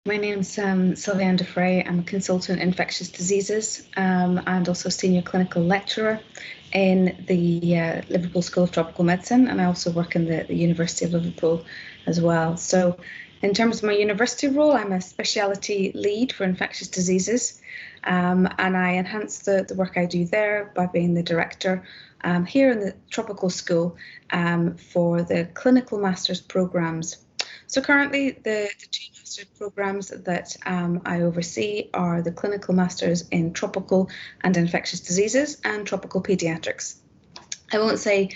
My name's Sylviane Defres. I'm a consultant in infectious diseases and also senior clinical lecturer in the Liverpool School of Tropical Medicine, and I also work in the University of Liverpool as well. So in terms of my university role, I'm a specialty lead for infectious diseases, and I enhance the work I do there by being the director here in the Tropical School for the clinical master's programs. So currently the two master's programs that I oversee are the clinical masters in tropical and infectious diseases and tropical pediatrics. I won't say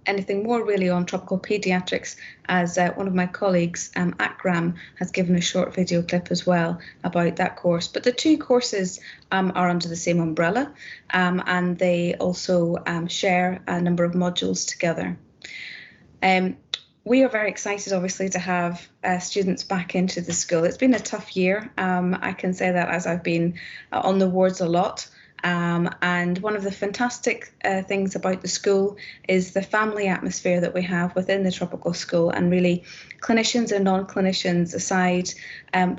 anything more really on tropical pediatrics, as one of my colleagues, Akram, has given a short video clip as well about that course. But the two courses are under the same umbrella, and they also share a number of modules together. We are very excited, obviously, to have students back into the school. It's been a tough year. I can say that as I've been on the wards a lot. And one of the fantastic things about the school is the family atmosphere that we have within the tropical school, and really clinicians and non-clinicians aside,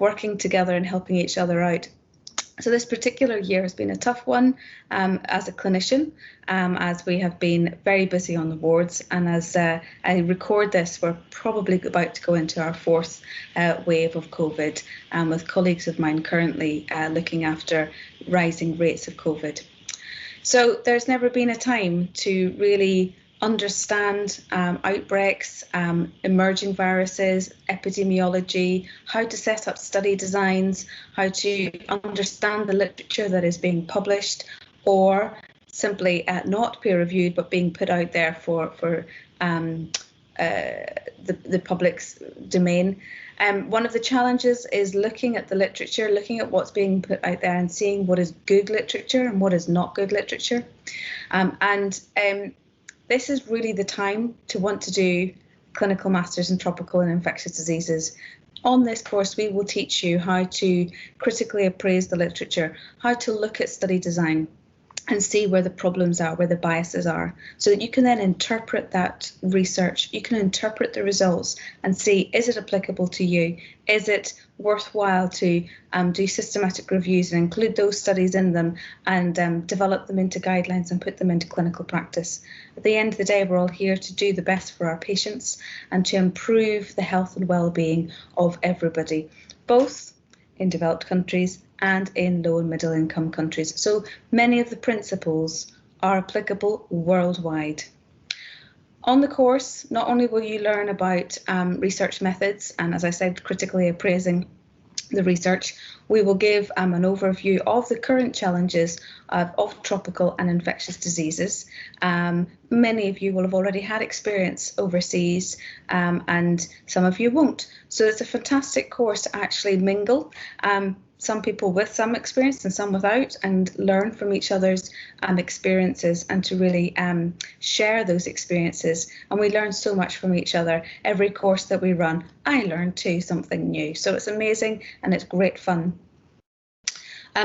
working together and helping each other out. So this particular year has been a tough one as a clinician, as we have been very busy on the wards, and as I record this, we're probably about to go into our fourth wave of COVID, with colleagues of mine currently looking after rising rates of COVID. So there's never been a time to really understand outbreaks, emerging viruses, epidemiology, how to set up study designs, how to understand the literature that is being published, or simply not peer-reviewed but being put out there for the public's domain. One of the challenges is looking at the literature, looking at what's being put out there and seeing what is good literature and what is not good literature. This is really the time to want to do clinical masters in tropical and infectious diseases. On this course, we will teach you how to critically appraise the literature, how to look at study design and see where the problems are, where the biases are, so that you can then interpret that research. You can interpret the results and see, is it applicable to you? Is it worthwhile to do systematic reviews and include those studies in them and develop them into guidelines and put them into clinical practice? At the end of the day, we're all here to do the best for our patients and to improve the health and well-being of everybody, both in developed countries and in low and middle income countries. So many of the principles are applicable worldwide. On the course, not only will you learn about research methods and, as I said, critically appraising the research, we will give an overview of the current challenges of tropical and infectious diseases. Many of you will have already had experience overseas, and some of you won't. So it's a fantastic course to actually mingle. Some people with some experience and some without, and learn from each other's experiences, and to really share those experiences. And we learn so much from each other. Every course that we run, I learn too something new. So it's amazing and it's great fun.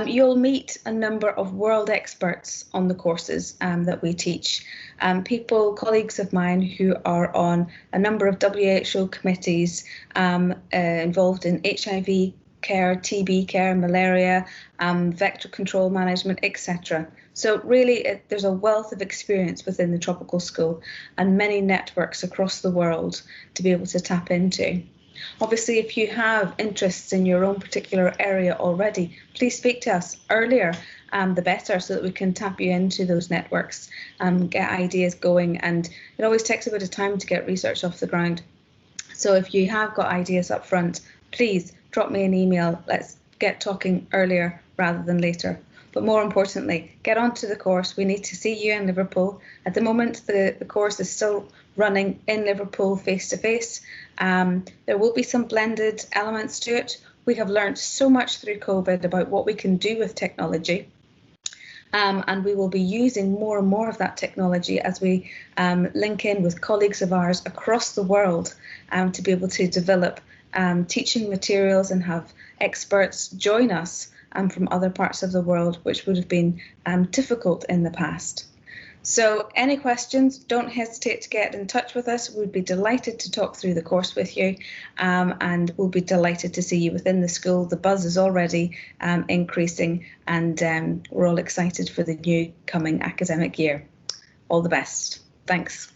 You'll meet a number of world experts on the courses that we teach. Colleagues of mine who are on a number of WHO committees involved in HIV care, TB care, malaria, vector control management, etc. So really, there's a wealth of experience within the tropical school and many networks across the world to be able to tap into. Obviously, if you have interests in your own particular area already, please speak to us earlier, the better, so that we can tap you into those networks and get ideas going. And it always takes a bit of time to get research off the ground. So if you have got ideas up front, please drop me an email. Let's get talking earlier rather than later. But more importantly, get onto the course. We need to see you in Liverpool. At the moment, the course is still running in Liverpool face-to-face. There will be some blended elements to it. We have learned so much through COVID about what we can do with technology. And we will be using more and more of that technology as we link in with colleagues of ours across the world to be able to develop teaching materials and have experts join us from other parts of the world, which would have been difficult in the past. So any questions, don't hesitate to get in touch with us. We'd be delighted to talk through the course with you, and we'll be delighted to see you within the school. The buzz is already increasing, and we're all excited for the new coming academic year. All the best. Thanks.